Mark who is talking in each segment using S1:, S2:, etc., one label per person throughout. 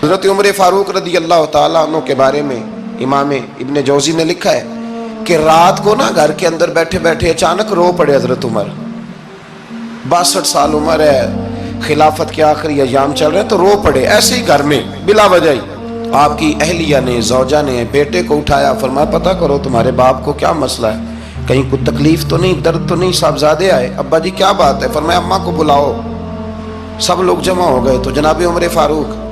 S1: حضرت عمر فاروق رضی اللہ تعالیٰ عنہ کے بارے میں امام ابن جوزی نے لکھا ہے کہ رات کو نا گھر کے اندر بیٹھے بیٹھے اچانک رو پڑے حضرت عمر. 62 سال عمر ہے, خلافت کے آخری ایام چل رہے ہیں, تو رو پڑے ایسے ہی گھر میں بلا وجہ ہی. آپ کی اہلیہ نے, زوجہ نے بیٹے کو اٹھایا, فرمایا پتہ کرو تمہارے باپ کو کیا مسئلہ ہے, کہیں کوئی تکلیف تو نہیں, درد تو نہیں, صاحبزادے آئے. ابا جی کیا بات ہے؟ فرمایا اماں کو بلاؤ. سب لوگ جمع ہو گئے تو جناب عمر فاروق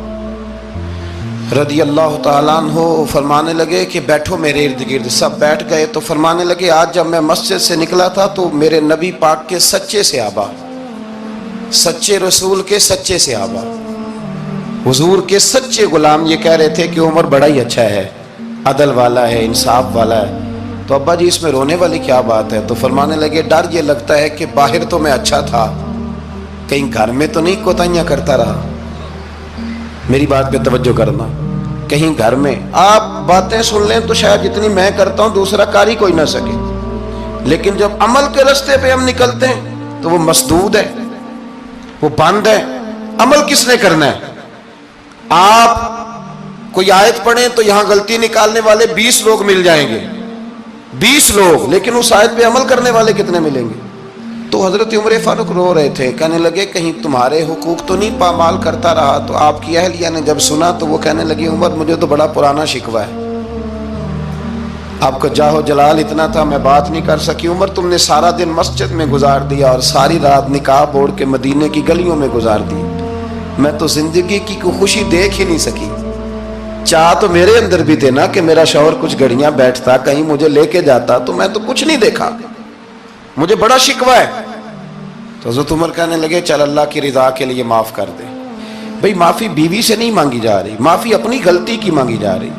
S1: رضی اللہ تعالیٰ عنہ فرمانے لگے کہ بیٹھو میرے ارد گرد. سب بیٹھ گئے تو فرمانے لگے آج جب میں مسجد سے نکلا تھا تو میرے نبی پاک کے سچے صحابہ, سچے رسول کے سچے صحابہ, حضور کے سچے غلام یہ کہہ رہے تھے کہ عمر بڑا ہی اچھا ہے, عدل والا ہے, انصاف والا ہے. تو ابا جی اس میں رونے والی کیا بات ہے؟ تو فرمانے لگے ڈر یہ لگتا ہے کہ باہر تو میں اچھا تھا, کہیں گھر میں تو نہیں کوتاہیاں کرتا رہا. میری بات پہ توجہ کرنا. کہیں گھر میں آپ باتیں سن لیں تو شاید جتنی میں کرتا ہوں دوسرا کار ہی کوئی نہ سکے, لیکن جب عمل کے راستے پہ ہم نکلتے ہیں تو وہ مسدود ہے, وہ بند ہے. عمل کس نے کرنا ہے؟ آپ کوئی آیت پڑھیں تو یہاں غلطی نکالنے والے 20 لوگ مل جائیں گے, 20 لوگ, لیکن اس آیت پہ عمل کرنے والے کتنے ملیں گے؟ تو حضرت عمر فاروق رو رہے تھے, کہنے لگے کہیں تمہارے حقوق تو نہیں پامال کرتا رہا. تو آپ کی اہلیہ نے جب سنا تو وہ کہنے لگی عمر مجھے تو بڑا پرانا شکوہ ہے, آپ کا جاہ و جلال اتنا تھا میں بات نہیں کر سکی. عمر تم نے سارا دن مسجد میں گزار دیا اور ساری رات نقاب اوڑھ کے مدینے کی گلیوں میں گزار دی, میں تو زندگی کی کوئی خوشی دیکھ ہی نہیں سکی. چاہ تو میرے اندر بھی تھے نا کہ میرا شوہر کچھ گھڑیاں بیٹھتا, کہیں مجھے لے کے جاتا, تو میں تو کچھ نہیں دیکھا, مجھے بڑا شکوہ ہے. تو حضرت عمر کہنے لگے چل اللہ کی رضا کے لیے معاف کر دے. بھئی معافی بیوی سے نہیں مانگی جا رہی, معافی اپنی غلطی کی مانگی جا رہی.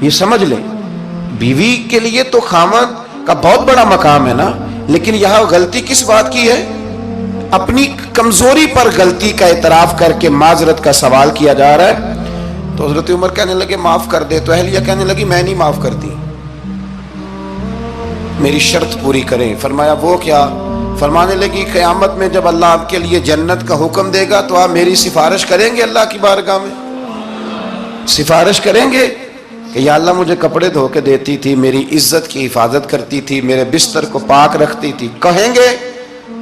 S1: یہ سمجھ لیں, بیوی کے لیے تو خاوند کا بہت بڑا مقام ہے نا, لیکن یہاں غلطی کس بات کی ہے؟ اپنی کمزوری پر غلطی کا اعتراف کر کے معذرت کا سوال کیا جا رہا ہے. تو حضرت عمر کہنے لگے معاف کر دے. تو اہلیہ کہنے لگی میں نہیں معاف کرتی, میری شرط پوری کریں. فرمایا وہ کیا؟ فرمانے لگی قیامت میں جب اللہ آپ کے لیے جنت کا حکم دے گا تو آپ میری سفارش کریں گے اللہ کی بارگاہ میں؟ سفارش کریں گے کہ یا اللہ مجھے کپڑے دھو کے دیتی تھی, میری عزت کی حفاظت کرتی تھی, میرے بستر کو پاک رکھتی تھی, کہیں گے؟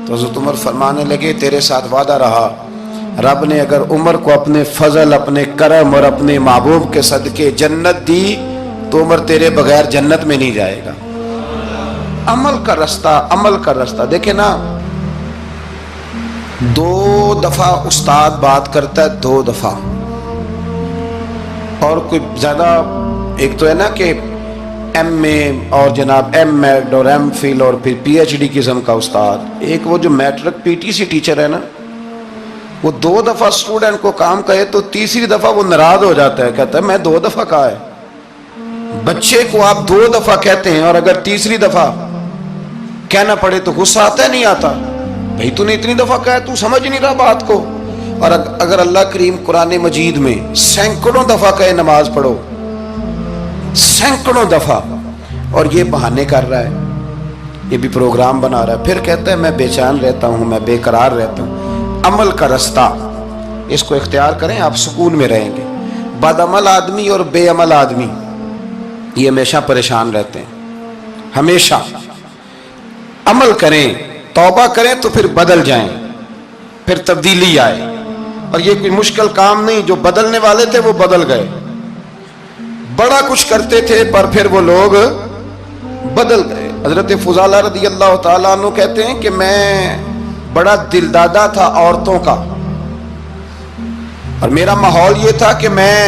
S1: تو حضرت عمر فرمانے لگے تیرے ساتھ وعدہ رہا, رب نے اگر عمر کو اپنے فضل, اپنے کرم اور اپنے محبوب کے صدقے جنت دی تو عمر تیرے بغیر جنت میں نہیں جائے گا. عمل کا رستہ, عمل کا رستہ. دیکھیں نا, 2 دفعہ استاد بات کرتا ہے, 2 دفعہ, اور کوئی زیادہ, ایک تو ہے نا کہ ایم اے اور جناب ایم ایڈ اور ایم فل اور پھر پی ایچ ڈی قسم کا استاد. ایک وہ جو matric P T C teacher ہے نا, وہ 2 دفعہ اسٹوڈنٹ کو کام کہے تو تیسری دفعہ وہ ناراض ہو جاتا ہے, کہتا ہے میں 2 دفعہ کہا ہے. بچے کو آپ 2 دفعہ کہتے ہیں اور اگر تیسری دفعہ کہنا پڑے تو غصہ آتا ہے نہیں آتا؟ بھئی تو نے اتنی دفعہ کہا ہے, تو سمجھ نہیں رہا بات کو. اور اگر اللہ کریم قرآن مجید میں سینکڑوں دفعہ کہے نماز پڑھو, سینکڑوں دفعہ, اور یہ بہانے کر رہا ہے, یہ بھی پروگرام بنا رہا ہے, پھر کہتا ہے میں بے چین رہتا ہوں, میں بے قرار رہتا ہوں. عمل کا رستہ اس کو اختیار کریں, آپ سکون میں رہیں گے. بد عمل آدمی اور بے عمل آدمی یہ ہمیشہ پریشان رہتے ہیں, ہمیشہ. عمل کریں, توبہ کریں تو پھر بدل جائیں, پھر تبدیلی آئے. اور یہ کوئی مشکل کام نہیں, جو بدلنے والے تھے وہ بدل گئے. بڑا کچھ کرتے تھے پر پھر وہ لوگ بدل گئے. حضرت فضالہ رضی اللہ تعالیٰ عنہ کہتے ہیں کہ میں بڑا دل دادا تھا عورتوں کا, اور میرا ماحول یہ تھا کہ میں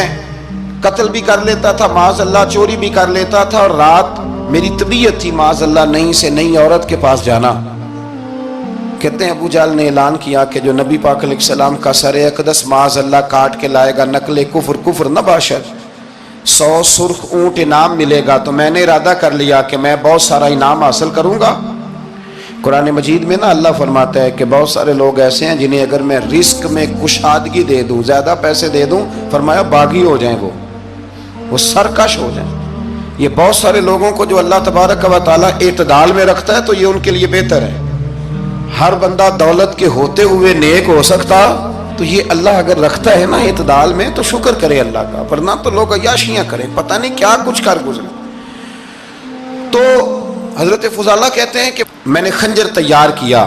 S1: قتل بھی کر لیتا تھا, معاذ اللہ چوری بھی کر لیتا تھا, اور رات میری طبیعت تھی معاذ اللہ نئی سے نئی عورت کے پاس جانا. کہتے ہیں ابو جہل نے اعلان کیا کہ جو نبی پاک علیہ السلام کا سر اقدس معاذ اللہ کاٹ کے لائے گا نقل کفر, کفر نہ باشد, 100 سرخ اونٹ انعام ملے گا. تو میں نے ارادہ کر لیا کہ میں بہت سارا انعام حاصل کروں گا. قرآن مجید میں نا اللہ فرماتا ہے کہ بہت سارے لوگ ایسے ہیں جنہیں اگر میں رزق میں کشادگی دے دوں, زیادہ پیسے دے دوں, فرمایا باغی ہو جائیں, وہ سرکش ہو جائیں. یہ بہت سارے لوگوں کو جو اللہ تبارک و تعالیٰ اعتدال میں رکھتا ہے تو یہ ان کے لیے بہتر ہے. ہر بندہ دولت کے ہوتے ہوئے نیک ہو سکتا تو یہ اللہ اگر رکھتا ہے نا اعتدال میں تو شکر کرے اللہ کا، ورنہ تو لوگ عیاشیاں کریں، پتہ نہیں کیا کچھ کر گزرے۔ تو حضرت فضالہ کہتے ہیں کہ میں نے خنجر تیار کیا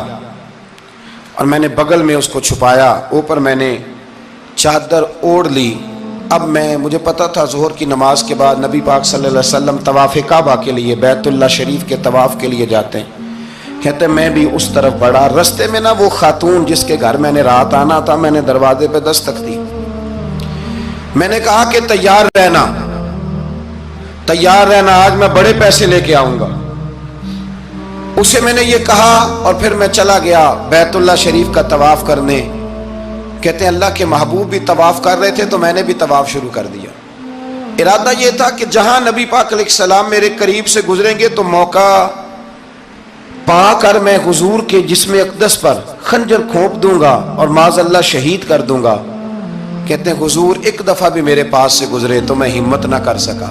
S1: اور میں نے بغل میں اس کو چھپایا، اوپر میں نے چادر اوڑھ لی۔ اب مجھے پتا تھا ظہر کی نماز کے بعد نبی پاک صلی اللہ علیہ وسلم طواف کعبہ کے لیے، بیت اللہ شریف کے طواف کے لیے جاتے ہیں۔ کہتے ہیں میں بھی اس طرف بڑھا، رستے میں نا وہ خاتون جس کے گھر میں نے رات آنا تھا، میں نے دروازے پہ دستک دی، میں نے کہا کہ تیار رہنا، تیار رہنا، آج میں بڑے پیسے لے کے آؤں گا۔ اسے میں نے یہ کہا اور پھر میں چلا گیا بیت اللہ شریف کا طواف کرنے۔ کہتے ہیں اللہ کے محبوب بھی طواف کر رہے تھے تو میں نے بھی طواف شروع کر دیا۔ ارادہ یہ تھا کہ جہاں نبی پاک علیہ السلام میرے قریب سے گزریں گے تو موقع پا کر میں حضور کے جسم اقدس پر خنجر کھونپ دوں گا اور معاذ اللہ شہید کر دوں گا۔ کہتے ہیں حضور ایک دفعہ بھی میرے پاس سے گزرے تو میں ہمت نہ کر سکا،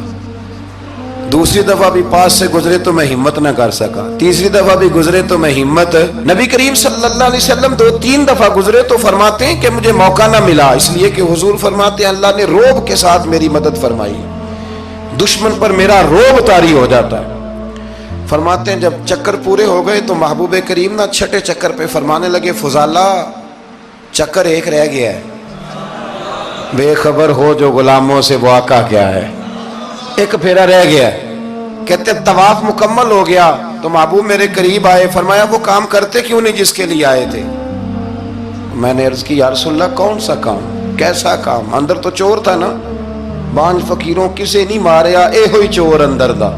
S1: دوسری دفعہ بھی پاس سے گزرے تو میں ہمت نہ کر سکا، تیسری دفعہ بھی گزرے تو میں ہمت، نبی کریم صلی اللہ علیہ وسلم 2-3 دفعہ گزرے تو فرماتے ہیں کہ مجھے موقع نہ ملا، اس لیے کہ حضور فرماتے ہیں اللہ نے روب کے ساتھ میری مدد فرمائی، دشمن پر میرا روب طاری ہو جاتا ہے۔ فرماتے ہیں جب چکر پورے ہو گئے تو محبوب کریم نہ چھٹے چکر پہ فرمانے لگے فضالہ چکر ایک رہ گیا ہے، بے خبر ہو جو غلاموں سے وہ آقا کیا ہے، ایک پھیرا رہ گیا ہے۔ کہتے طواف مکمل ہو گیا تو محبوب میرے قریب آئے، فرمایا وہ کام کرتے کیوں نہیں جس کے لیے آئے تھے؟ میں نے عرض کی یا رسول اللہ کون سا کام، کیسا کام؟ اندر تو چور تھا نا، بانج فقیروں کسے نہیں ماریا اے ہوئی چور اندر دا،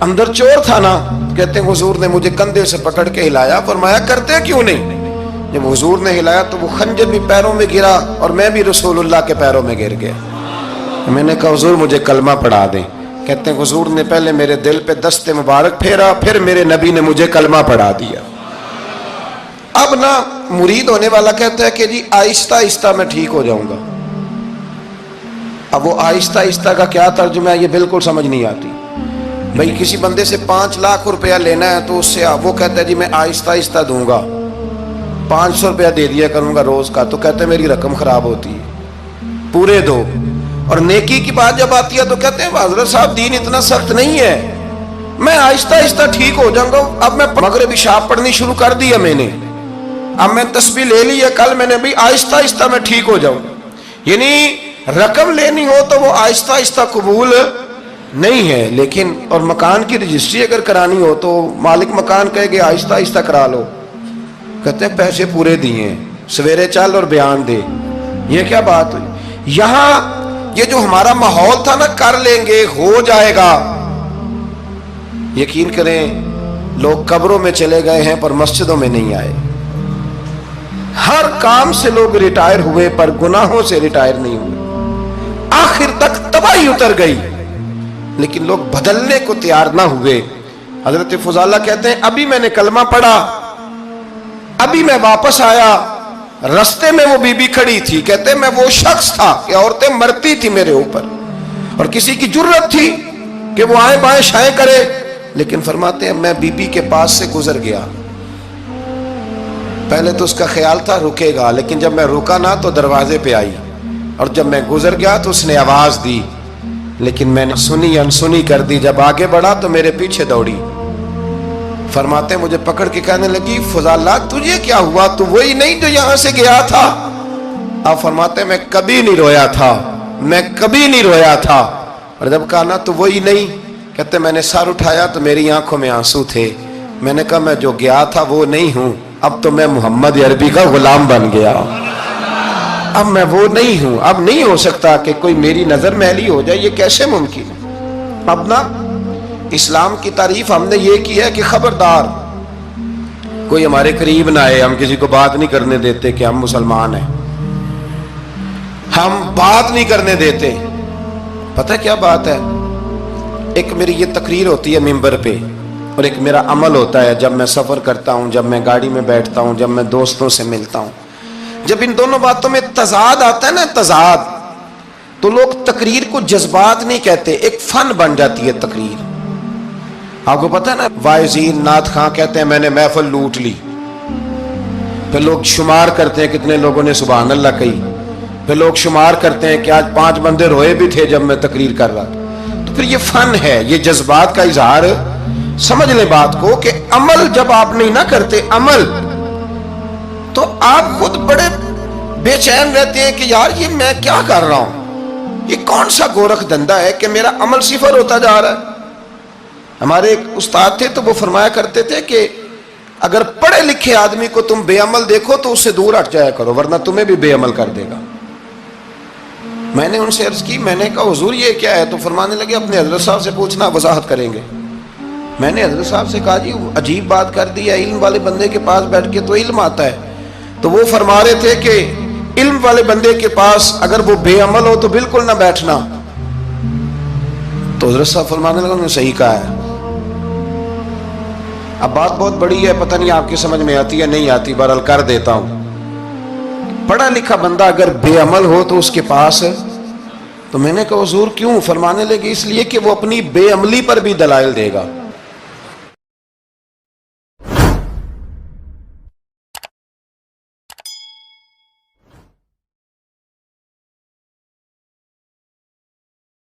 S1: اندر چور تھا نا۔ کہتے ہیں حضور نے مجھے کندھے سے پکڑ کے ہلایا، فرمایا کرتے کیوں نہیں؟ جب حضور نے ہلایا تو وہ خنجر بھی پیروں میں گرا اور میں بھی رسول اللہ کے پیروں میں گر گیا۔ میں نے کہا حضور مجھے کلمہ پڑھا دیں۔ کہتے ہیں حضور نے پہلے میرے دل پہ دست مبارک پھیرا، پھر میرے نبی نے مجھے کلمہ پڑھا دیا۔ اب نا مرید ہونے والا کہتا ہے کہ جی آہستہ آہستہ میں ٹھیک ہو جاؤں گا۔ اب وہ آہستہ آہستہ کا کیا ترجمہ ہے یہ بالکل سمجھ نہیں آتی۔ بھئی کسی بندے سے 5 لاکھ روپیہ لینا ہے تو اس سے وہ کہتا ہے جی میں آہستہ آہستہ دوں گا، 500 روپیہ دے دیا کروں گا روز کا، تو کہتے ہیں میری رقم خراب ہوتی ہے، پورے دو۔ اور نیکی کی بات جب آتی ہے تو کہتے ہیں حضرت صاحب دین اتنا سخت نہیں ہے، میں آہستہ آہستہ ٹھیک ہو جاؤں گا۔ اب میں مغربی شاب پڑھنی شروع کر دی ہے میں نے، اب میں تسبیح لے لی ہے، کل میں نے بھی آہستہ آہستہ میں ٹھیک ہو جاؤں۔ یعنی رقم لینی ہو تو وہ آہستہ آہستہ قبول نہیں ہے، لیکن اور مکان کی رجسٹری اگر کرانی ہو تو مالک مکان کہے کہ آہستہ آہستہ کرا لو، کہتے ہیں پیسے پورے دیے، سویرے چل اور بیان دے۔ یہ کیا بات ہوئی؟ یہاں یہ جو ہمارا ماحول تھا نا کر لیں گے ہو جائے گا، یقین کریں لوگ قبروں میں چلے گئے ہیں پر مسجدوں میں نہیں آئے، ہر کام سے لوگ ریٹائر ہوئے پر گناہوں سے ریٹائر نہیں ہوئے، آخر تک تباہی اتر گئی لیکن لوگ بدلنے کو تیار نہ ہوئے۔ حضرت فضالہ کہتے ہیں ابھی میں نے کلمہ پڑھا، ابھی میں واپس آیا، رستے میں وہ بی بی کھڑی تھی، کہتے ہیں میں وہ شخص تھا کہ عورتیں مرتی تھی میرے اوپر اور کسی کی جرت تھی کہ وہ آئیں بائیں شائیں کرے، لیکن فرماتے ہیں میں بی بی کے پاس سے گزر گیا، پہلے تو اس کا خیال تھا رکے گا، لیکن جب میں رکا نہ تو دروازے پہ آئی، اور جب میں گزر گیا تو اس نے آواز دی، لیکن میں نے سنی انسنی کر دی، جب آگے بڑھا تو میرے پیچھے دوڑی۔ فرماتے ہیں مجھے پکڑ کے کہنے لگی فضالہ تجھے کیا ہوا، تو وہی نہیں جو یہاں سے گیا تھا؟ آپ فرماتے ہیں میں کبھی نہیں رویا تھا، میں کبھی نہیں رویا تھا، اور جب کہا نا تو وہی نہیں، کہتے میں نے سر اٹھایا تو میری آنکھوں میں آنسو تھے، میں نے کہا میں جو گیا تھا وہ نہیں ہوں، اب تو میں محمد عربی کا غلام بن گیا، اب میں وہ نہیں ہوں، اب نہیں ہو سکتا کہ کوئی میری نظر میلی ہو جائے، یہ کیسے ممکن ہے؟ اب نا اسلام کی تعریف ہم نے یہ کی ہے کہ خبردار کوئی ہمارے قریب نہ آئے، ہم کسی کو بات نہیں کرنے دیتے کہ ہم مسلمان ہیں، ہم بات نہیں کرنے دیتے۔ پتہ کیا بات ہے، ایک میری یہ تقریر ہوتی ہے ممبر پہ، اور ایک میرا عمل ہوتا ہے جب میں سفر کرتا ہوں، جب میں گاڑی میں بیٹھتا ہوں، جب میں دوستوں سے ملتا ہوں، جب ان دونوں باتوں میں تضاد آتا ہے نا، تضاد، تو لوگ تقریر کو جذبات نہیں کہتے، ایک فن بن جاتی ہے تقریر۔ آپ کو پتہ ہے نا وائزین نعت خواں کہتے ہیں میں نے محفل لوٹ لی، پھر لوگ شمار کرتے ہیں کتنے لوگوں نے سبحان اللہ کہی، پھر لوگ شمار کرتے ہیں کہ آج 5 بندے روئے بھی تھے جب میں تقریر کر رہا تھا۔ تو پھر یہ فن ہے، یہ جذبات کا اظہار۔ سمجھ لیں بات کو کہ عمل جب آپ نہیں نہ کرتے عمل، تو آپ خود بڑے بے چین رہتے ہیں کہ یار یہ میں کیا کر رہا ہوں، یہ کون سا گورکھ دھندا ہے کہ میرا عمل صفر ہوتا جا رہا ہے۔ ہمارے ایک استاد تھے تو وہ فرمایا کرتے تھے کہ اگر پڑھے لکھے آدمی کو تم بے عمل دیکھو تو اس سے دور ہٹ جایا کرو، ورنہ تمہیں بھی بے عمل کر دے گا۔ میں نے ان سے عرض کی، میں نے کہا حضور یہ کیا ہے؟ تو فرمانے لگے اپنے حضرت صاحب سے پوچھنا، وضاحت کریں گے۔ میں نے حضرت صاحب سے کہا جی عجیب بات کر دی ہے، علم والے بندے کے پاس بیٹھ کے تو علم آتا ہے۔ تو وہ فرما رہے تھے کہ علم والے بندے کے پاس اگر وہ بے عمل ہو تو بالکل نہ بیٹھنا۔ تو حضرت صاحب فرمانے لگے انہوں نے صحیح کہا ہے۔ اب بات بہت بڑی ہے، پتہ نہیں آپ کی سمجھ میں آتی ہے نہیں آتی، بہرحال کر دیتا ہوں۔ پڑھا لکھا بندہ اگر بے عمل ہو تو اس کے پاس، تو میں نے کہا حضور کیوں؟ فرمانے لگے اس لیے کہ وہ اپنی بے عملی پر بھی دلائل دے گا۔